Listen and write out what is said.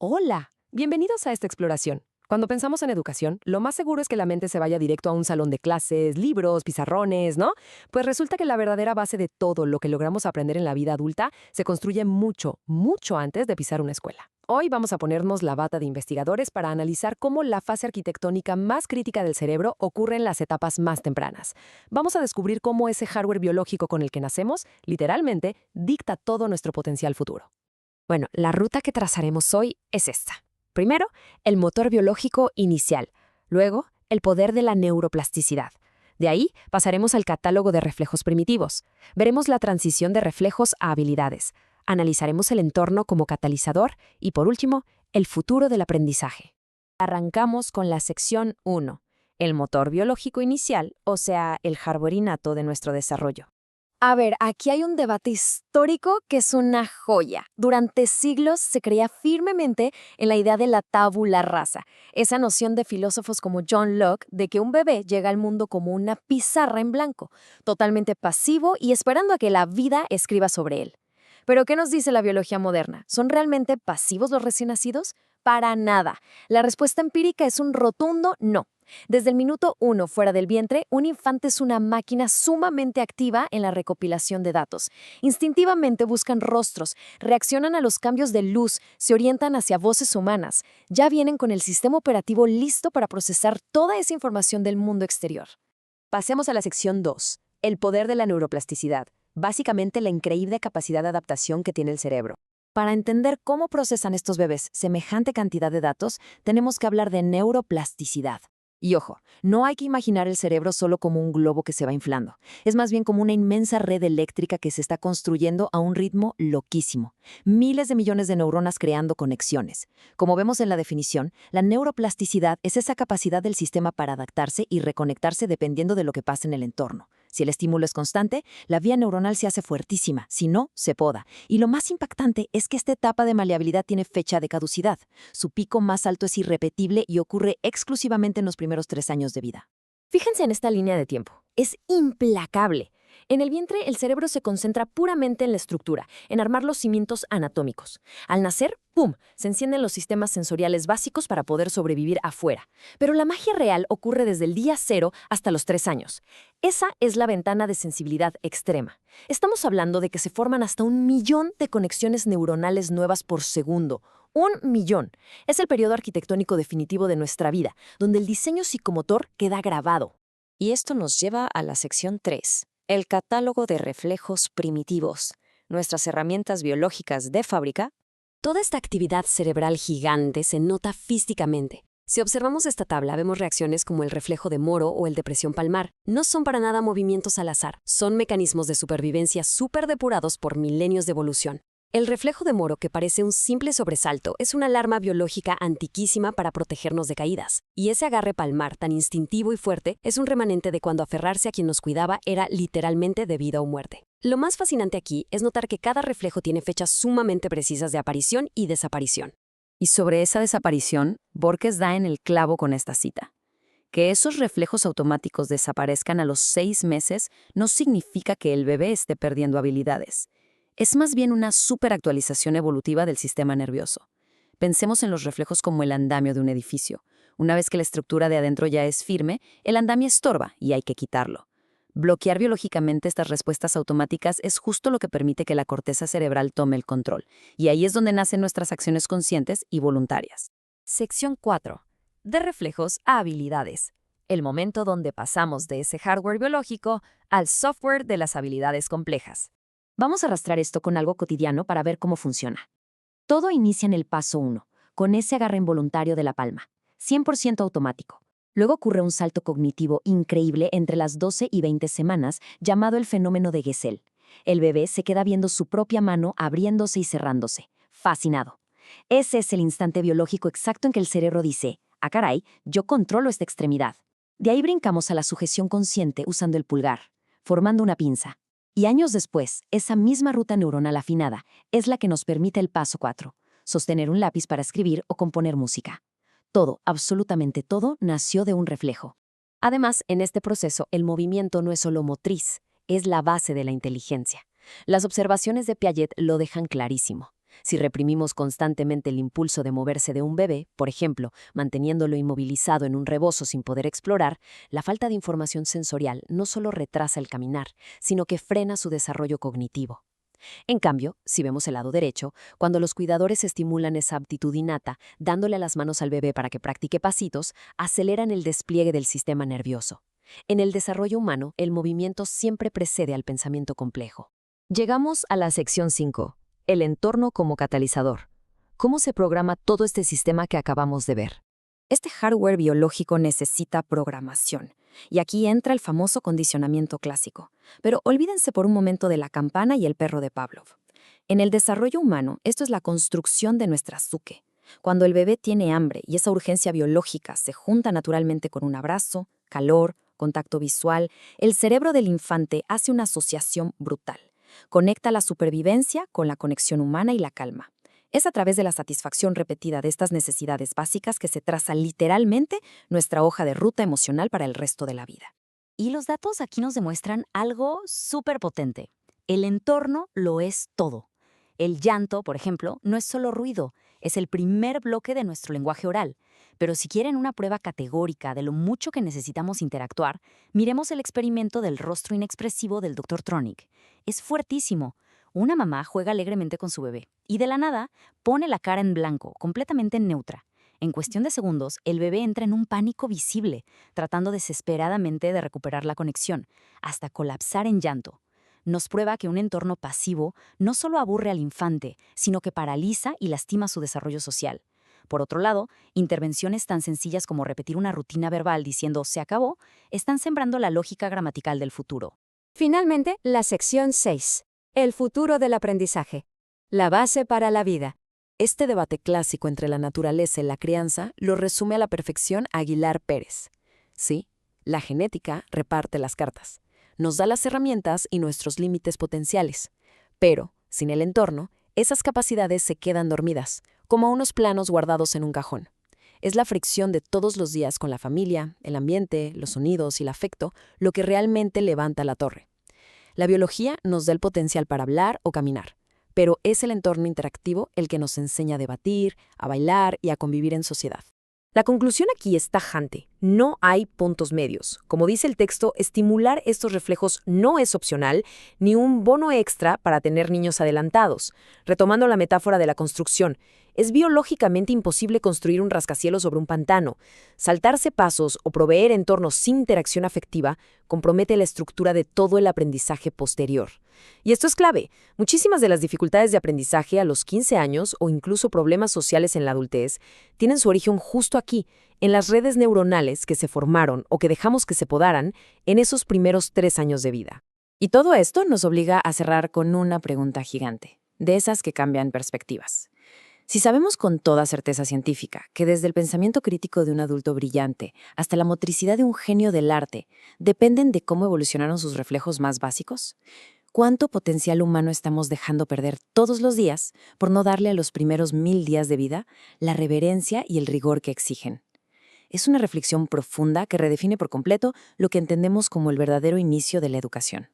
Hola, bienvenidos a esta exploración. Cuando pensamos en educación, lo más seguro es que la mente se vaya directo a un salón de clases, libros, pizarrones, ¿no? Pues resulta que la verdadera base de todo lo que logramos aprender en la vida adulta se construye mucho, mucho antes de pisar una escuela. Hoy vamos a ponernos la bata de investigadores para analizar cómo la fase arquitectónica más crítica del cerebro ocurre en las etapas más tempranas. Vamos a descubrir cómo ese hardware biológico con el que nacemos, literalmente, dicta todo nuestro potencial futuro. Bueno, la ruta que trazaremos hoy es esta. Primero, el motor biológico inicial. Luego, el poder de la neuroplasticidad. De ahí pasaremos al catálogo de reflejos primitivos. Veremos la transición de reflejos a habilidades. Analizaremos el entorno como catalizador y, por último, el futuro del aprendizaje. Arrancamos con la sección 1, el motor biológico inicial, o sea, el hardware innato de nuestro desarrollo. A ver, aquí hay un debate histórico que es una joya. Durante siglos se creía firmemente en la idea de la tabula rasa, esa noción de filósofos como John Locke de que un bebé llega al mundo como una pizarra en blanco, totalmente pasivo y esperando a que la vida escriba sobre él. Pero ¿qué nos dice la biología moderna? ¿Son realmente pasivos los recién nacidos? Para nada. La respuesta empírica es un rotundo no. Desde el minuto 1 fuera del vientre, un infante es una máquina sumamente activa en la recopilación de datos. Instintivamente buscan rostros, reaccionan a los cambios de luz, se orientan hacia voces humanas. Ya vienen con el sistema operativo listo para procesar toda esa información del mundo exterior. Pasemos a la sección 2, el poder de la neuroplasticidad, básicamente la increíble capacidad de adaptación que tiene el cerebro. Para entender cómo procesan estos bebés semejante cantidad de datos, tenemos que hablar de neuroplasticidad. Y ojo, no hay que imaginar el cerebro solo como un globo que se va inflando. Es más bien como una inmensa red eléctrica que se está construyendo a un ritmo loquísimo. Miles de millones de neuronas creando conexiones. Como vemos en la definición, la neuroplasticidad es esa capacidad del sistema para adaptarse y reconectarse dependiendo de lo que pasa en el entorno. Si el estímulo es constante, la vía neuronal se hace fuertísima, si no, se poda. Y lo más impactante es que esta etapa de maleabilidad tiene fecha de caducidad. Su pico más alto es irrepetible y ocurre exclusivamente en los primeros 3 años de vida. Fíjense en esta línea de tiempo. Es implacable. En el vientre, el cerebro se concentra puramente en la estructura, en armar los cimientos anatómicos. Al nacer, ¡pum!, se encienden los sistemas sensoriales básicos para poder sobrevivir afuera. Pero la magia real ocurre desde el día 0 hasta los 3 años. Esa es la ventana de sensibilidad extrema. Estamos hablando de que se forman hasta 1.000.000 de conexiones neuronales nuevas por segundo. 1.000.000. Es el periodo arquitectónico definitivo de nuestra vida, donde el diseño psicomotor queda grabado. Y esto nos lleva a la sección 3, el catálogo de reflejos primitivos, nuestras herramientas biológicas de fábrica. Toda esta actividad cerebral gigante se nota físicamente. Si observamos esta tabla, vemos reacciones como el reflejo de Moro o el de presión palmar. No son para nada movimientos al azar, son mecanismos de supervivencia súper depurados por milenios de evolución. El reflejo de Moro, que parece un simple sobresalto, es una alarma biológica antiquísima para protegernos de caídas. Y ese agarre palmar tan instintivo y fuerte es un remanente de cuando aferrarse a quien nos cuidaba era literalmente de vida o muerte. Lo más fascinante aquí es notar que cada reflejo tiene fechas sumamente precisas de aparición y desaparición. Y sobre esa desaparición, Borges da en el clavo con esta cita. Que esos reflejos automáticos desaparezcan a los 6 meses no significa que el bebé esté perdiendo habilidades. Es más bien una superactualización evolutiva del sistema nervioso. Pensemos en los reflejos como el andamio de un edificio. Una vez que la estructura de adentro ya es firme, el andamio estorba y hay que quitarlo. Bloquear biológicamente estas respuestas automáticas es justo lo que permite que la corteza cerebral tome el control. Y ahí es donde nacen nuestras acciones conscientes y voluntarias. Sección 4. De reflejos a habilidades. El momento donde pasamos de ese hardware biológico al software de las habilidades complejas. Vamos a arrastrar esto con algo cotidiano para ver cómo funciona. Todo inicia en el paso 1, con ese agarre involuntario de la palma, 100% automático. Luego ocurre un salto cognitivo increíble entre las 12 y 20 semanas, llamado el fenómeno de Gesell. El bebé se queda viendo su propia mano abriéndose y cerrándose, fascinado. Ese es el instante biológico exacto en que el cerebro dice, «Ah, caray, yo controlo esta extremidad». De ahí brincamos a la sujeción consciente usando el pulgar, formando una pinza. Y años después, esa misma ruta neuronal afinada es la que nos permite el paso 4, sostener un lápiz para escribir o componer música. Todo, absolutamente todo, nació de un reflejo. Además, en este proceso, el movimiento no es solo motriz, es la base de la inteligencia. Las observaciones de Piaget lo dejan clarísimo. Si reprimimos constantemente el impulso de moverse de un bebé, por ejemplo, manteniéndolo inmovilizado en un rebozo sin poder explorar, la falta de información sensorial no solo retrasa el caminar, sino que frena su desarrollo cognitivo. En cambio, si vemos el lado derecho, cuando los cuidadores estimulan esa aptitud innata, dándole a las manos al bebé para que practique pasitos, aceleran el despliegue del sistema nervioso. En el desarrollo humano, el movimiento siempre precede al pensamiento complejo. Llegamos a la sección 5, el entorno como catalizador. ¿Cómo se programa todo este sistema que acabamos de ver? Este hardware biológico necesita programación. Y aquí entra el famoso condicionamiento clásico. Pero olvídense por un momento de la campana y el perro de Pavlov. En el desarrollo humano, esto es la construcción de nuestra psique. Cuando el bebé tiene hambre y esa urgencia biológica se junta naturalmente con un abrazo, calor, contacto visual, el cerebro del infante hace una asociación brutal. Conecta la supervivencia con la conexión humana y la calma. Es a través de la satisfacción repetida de estas necesidades básicas que se traza literalmente nuestra hoja de ruta emocional para el resto de la vida. Y los datos aquí nos demuestran algo súper potente. El entorno lo es todo. El llanto, por ejemplo, no es solo ruido, es el primer bloque de nuestro lenguaje oral. Pero si quieren una prueba categórica de lo mucho que necesitamos interactuar, miremos el experimento del rostro inexpresivo del Dr. Tronick. Es fuertísimo. Una mamá juega alegremente con su bebé y de la nada pone la cara en blanco, completamente neutra. En cuestión de segundos, el bebé entra en un pánico visible, tratando desesperadamente de recuperar la conexión, hasta colapsar en llanto. Nos prueba que un entorno pasivo no solo aburre al infante, sino que paraliza y lastima su desarrollo social. Por otro lado, intervenciones tan sencillas como repetir una rutina verbal diciendo «se acabó» están sembrando la lógica gramatical del futuro. Finalmente, la sección 6. El futuro del aprendizaje. La base para la vida. Este debate clásico entre la naturaleza y la crianza lo resume a la perfección Aguilar Pérez. Sí, la genética reparte las cartas. Nos da las herramientas y nuestros límites potenciales. Pero, sin el entorno, esas capacidades se quedan dormidas, como unos planos guardados en un cajón. Es la fricción de todos los días con la familia, el ambiente, los sonidos y el afecto lo que realmente levanta la torre. La biología nos da el potencial para hablar o caminar, pero es el entorno interactivo el que nos enseña a debatir, a bailar y a convivir en sociedad. La conclusión aquí es tajante. No hay puntos medios. Como dice el texto, estimular estos reflejos no es opcional ni un bono extra para tener niños adelantados. Retomando la metáfora de la construcción, es biológicamente imposible construir un rascacielos sobre un pantano. Saltarse pasos o proveer entornos sin interacción afectiva compromete la estructura de todo el aprendizaje posterior. Y esto es clave. Muchísimas de las dificultades de aprendizaje a los 15 años o incluso problemas sociales en la adultez tienen su origen justo aquí, en las redes neuronales que se formaron o que dejamos que se podaran en esos primeros 3 años de vida. Y todo esto nos obliga a cerrar con una pregunta gigante, de esas que cambian perspectivas. Si sabemos con toda certeza científica que desde el pensamiento crítico de un adulto brillante hasta la motricidad de un genio del arte dependen de cómo evolucionaron sus reflejos más básicos, ¿cuánto potencial humano estamos dejando perder todos los días por no darle a los primeros 1000 días de vida la reverencia y el rigor que exigen? Es una reflexión profunda que redefine por completo lo que entendemos como el verdadero inicio de la educación.